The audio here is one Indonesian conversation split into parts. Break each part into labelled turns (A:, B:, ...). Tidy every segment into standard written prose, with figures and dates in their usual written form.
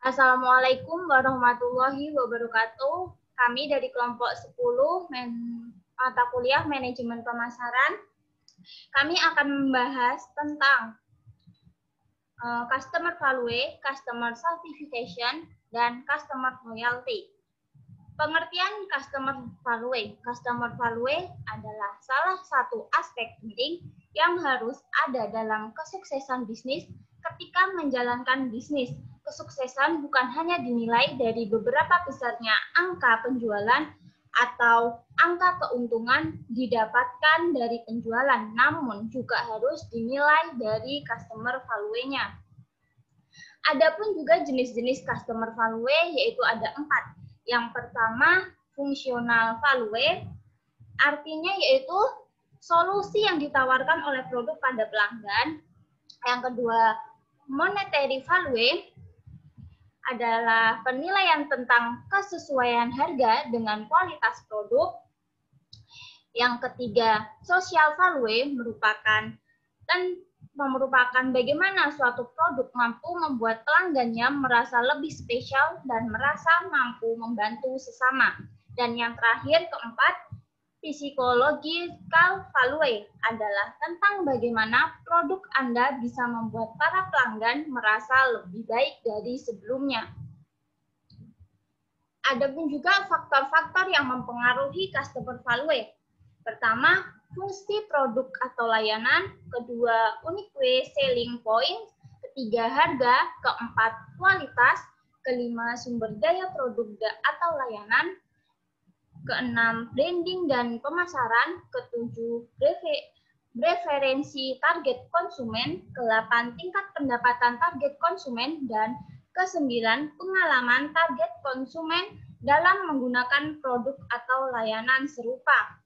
A: Assalamualaikum warahmatullahi wabarakatuh. Kami dari kelompok 10 mata kuliah Manajemen Pemasaran. Kami akan membahas tentang Customer Value, Customer Satisfaction, dan Customer Loyalty. Pengertian Customer Value. Customer Value adalah salah satu aspek penting yang harus ada dalam kesuksesan bisnis ketika menjalankan bisnis. Kesuksesan bukan hanya dinilai dari beberapa besarnya angka penjualan atau angka keuntungan didapatkan dari penjualan, namun juga harus dinilai dari customer value-nya. Adapun juga jenis-jenis customer value yaitu ada 4. Yang pertama, fungsional value, artinya yaitu solusi yang ditawarkan oleh produk pada pelanggan. Yang kedua, monetary value adalah penilaian tentang kesesuaian harga dengan kualitas produk. Yang ketiga, social value merupakan bagaimana suatu produk mampu membuat pelanggannya merasa lebih spesial dan merasa mampu membantu sesama. Dan yang terakhir, keempat, psychological value adalah tentang bagaimana produk Anda bisa membuat para pelanggan merasa lebih baik dari sebelumnya. Ada pun juga faktor-faktor yang mempengaruhi customer value. Pertama, fungsi produk atau layanan. Kedua, unique selling point. Ketiga, harga. Keempat, kualitas. Kelima, sumber daya produk atau layanan. Keenam, branding dan pemasaran. Ketujuh, preferensi target konsumen. Kedelapan, tingkat pendapatan target konsumen. Dan kesembilan, pengalaman target konsumen dalam menggunakan produk atau layanan serupa.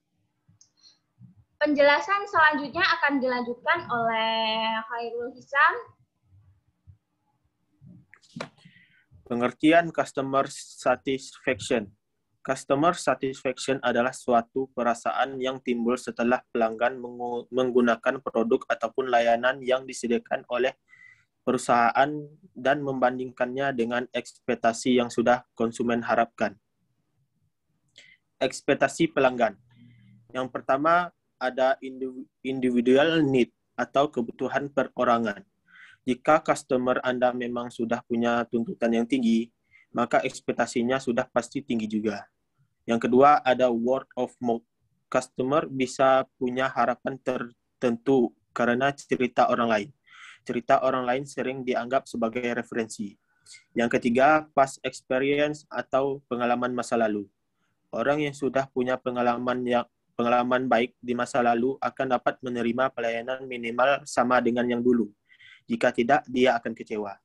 A: Penjelasan selanjutnya akan dilanjutkan oleh Khairul Hisam.
B: Pengertian customer satisfaction. Customer satisfaction adalah suatu perasaan yang timbul setelah pelanggan menggunakan produk ataupun layanan yang disediakan oleh perusahaan dan membandingkannya dengan ekspektasi yang sudah konsumen harapkan. Ekspektasi pelanggan. Yang pertama ada individual need atau kebutuhan perorangan. Jika customer Anda memang sudah punya tuntutan yang tinggi, maka ekspektasinya sudah pasti tinggi juga. Yang kedua, ada word of mouth. Customer bisa punya harapan tertentu karena cerita orang lain. Cerita orang lain sering dianggap sebagai referensi. Yang ketiga, past experience atau pengalaman masa lalu. Orang yang sudah punya pengalaman baik di masa lalu akan dapat menerima pelayanan minimal sama dengan yang dulu. Jika tidak, dia akan kecewa.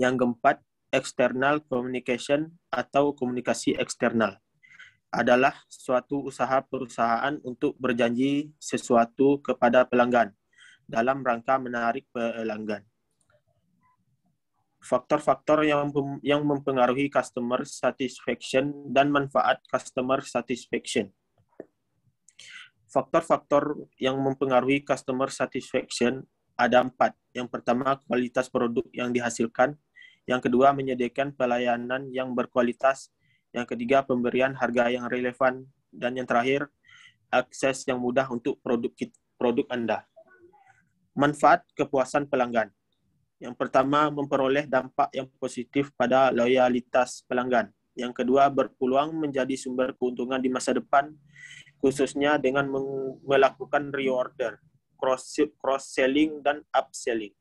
B: Yang keempat, external communication atau komunikasi eksternal adalah suatu usaha perusahaan untuk berjanji sesuatu kepada pelanggan dalam rangka menarik pelanggan. Faktor-faktor yang mempengaruhi customer satisfaction dan manfaat customer satisfaction. Faktor-faktor yang mempengaruhi customer satisfaction ada 4. Yang pertama, kualitas produk yang dihasilkan. Yang kedua, menyediakan pelayanan yang berkualitas. Yang ketiga, pemberian harga yang relevan. Dan yang terakhir, akses yang mudah untuk produk Anda. Manfaat kepuasan pelanggan. Yang pertama, memperoleh dampak yang positif pada loyalitas pelanggan. Yang kedua, berpeluang menjadi sumber keuntungan di masa depan, khususnya dengan melakukan reorder, cross-selling, dan upselling.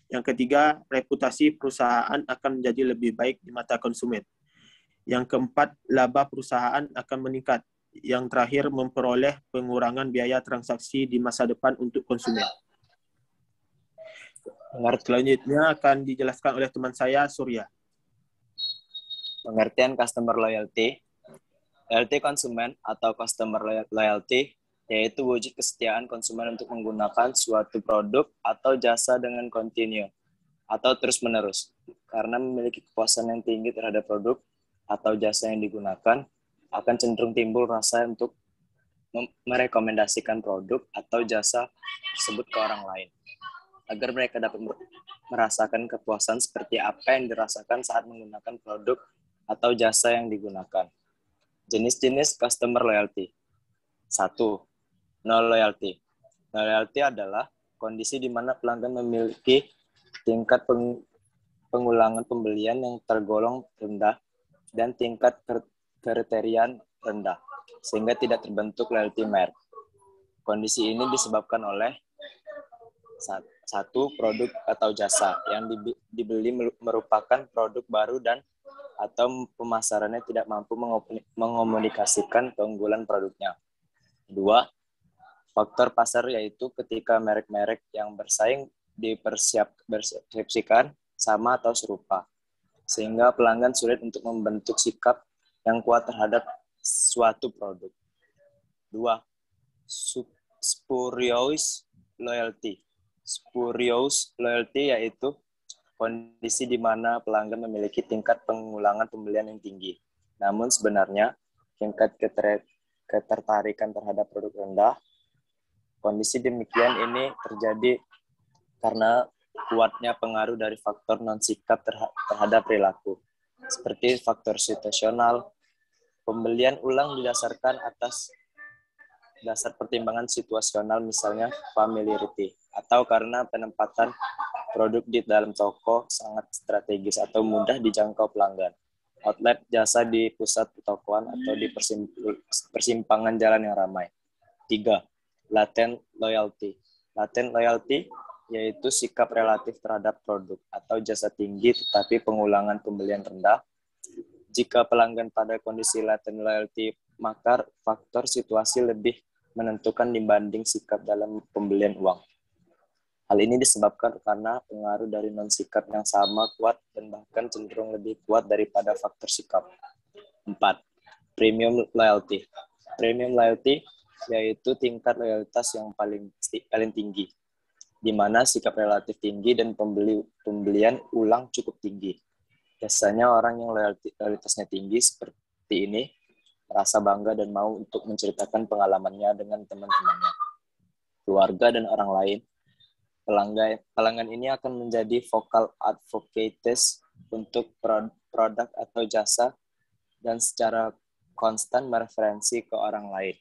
B: Yang ketiga, reputasi perusahaan akan menjadi lebih baik di mata konsumen. Yang keempat, laba perusahaan akan meningkat. Yang terakhir, memperoleh pengurangan biaya transaksi di masa depan untuk konsumen. Selanjutnya akan dijelaskan oleh teman saya, Surya.
C: Pengertian customer loyalty. Loyalty konsumen atau customer loyalty yaitu wujud kesetiaan konsumen untuk menggunakan suatu produk atau jasa dengan kontinu atau terus-menerus. Karena memiliki kepuasan yang tinggi terhadap produk atau jasa yang digunakan, akan cenderung timbul rasa untuk merekomendasikan produk atau jasa tersebut ke orang lain. agar mereka dapat merasakan kepuasan seperti apa yang dirasakan saat menggunakan produk atau jasa yang digunakan. Jenis-jenis customer loyalty. 1. No loyalty. No loyalty adalah kondisi di mana pelanggan memiliki tingkat pengulangan pembelian yang tergolong rendah dan tingkat kriteria rendah, sehingga tidak terbentuk loyalty merk. Kondisi ini disebabkan oleh satu, produk atau jasa yang dibeli merupakan produk baru dan atau pemasarannya tidak mampu mengomunikasikan keunggulan produknya. 2. Faktor pasar, yaitu ketika merek-merek yang bersaing dipersepsikan sama atau serupa, sehingga pelanggan sulit untuk membentuk sikap yang kuat terhadap suatu produk. 2. Spurious loyalty. Spurious loyalty yaitu kondisi di mana pelanggan memiliki tingkat pengulangan pembelian yang tinggi. Namun sebenarnya tingkat ketertarikan terhadap produk rendah. Kondisi demikian ini terjadi karena kuatnya pengaruh dari faktor non-sikap terhadap perilaku, seperti faktor situasional. Pembelian ulang didasarkan atas dasar pertimbangan situasional, misalnya familiarity, atau karena penempatan produk di dalam toko sangat strategis atau mudah dijangkau pelanggan. Outlet jasa di pusat pertokoan atau di persimpangan jalan yang ramai. 3. Latent loyalty. Latent loyalty yaitu sikap relatif terhadap produk atau jasa tinggi tetapi pengulangan pembelian rendah. Jika pelanggan pada kondisi latent loyalty, maka faktor situasi lebih menentukan dibanding sikap dalam pembelian uang. Hal ini disebabkan karena pengaruh dari non-sikap yang sama kuat dan bahkan cenderung lebih kuat daripada faktor sikap. 4. Premium loyalty. Premium loyalty yaitu tingkat loyalitas yang paling tinggi, di mana sikap relatif tinggi dan pembelian ulang cukup tinggi. Biasanya orang yang loyalitasnya tinggi seperti ini merasa bangga dan mau untuk menceritakan pengalamannya dengan teman-temannya, keluarga, dan orang lain. Pelanggan ini akan menjadi vocal advocates untuk produk atau jasa dan secara konstan mereferensi ke orang lain.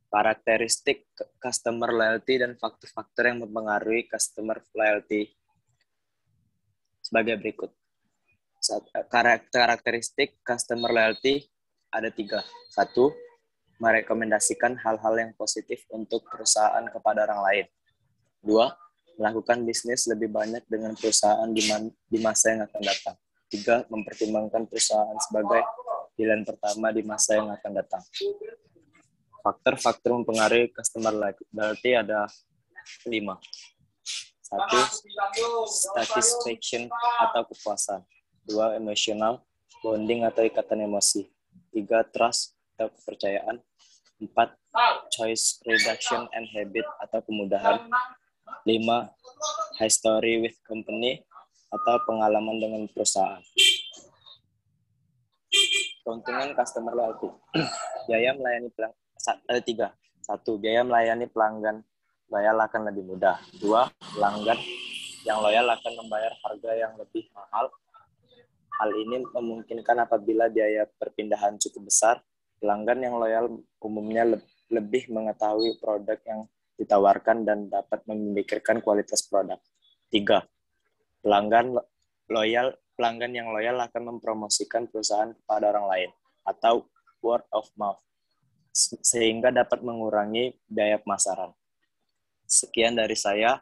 C: Karakteristik customer loyalty dan faktor-faktor yang mempengaruhi customer loyalty sebagai berikut. Karakteristik customer loyalty ada 3. 1. Merekomendasikan hal-hal yang positif untuk perusahaan kepada orang lain. 2. Melakukan bisnis lebih banyak dengan perusahaan di masa yang akan datang. 3. Mempertimbangkan perusahaan sebagai pilihan pertama di masa yang akan datang. Faktor-faktor mempengaruhi customer loyalty ada 5. 1. Satisfaction atau kepuasan. 2. Emotional, bonding atau ikatan emosi. 3. Trust atau kepercayaan. 4. Choice reduction and habit atau kemudahan. 5. History with company atau pengalaman dengan perusahaan. Keuntungan customer loyalty. Biaya melayani pelanggan ada 3. 1. Biaya melayani pelanggan loyal akan lebih mudah. 2. Pelanggan yang loyal akan membayar harga yang lebih mahal. Hal ini memungkinkan apabila biaya perpindahan cukup besar. Pelanggan yang loyal umumnya lebih mengetahui produk yang ditawarkan dan dapat memikirkan kualitas produk. 3. Pelanggan yang loyal akan mempromosikan perusahaan kepada orang lain atau word of mouth, sehingga dapat mengurangi biaya pemasaran. Sekian dari saya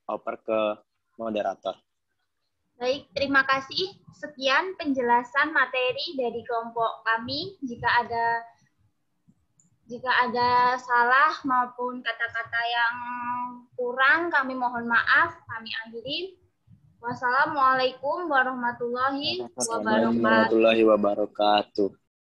C: oper ke moderator.
A: Baik, terima kasih. Sekian penjelasan materi dari kelompok kami. Jika ada salah maupun kata-kata yang kurang, kami mohon maaf. Kami akhiri. Wassalamualaikum warahmatullahi wabarakatuh.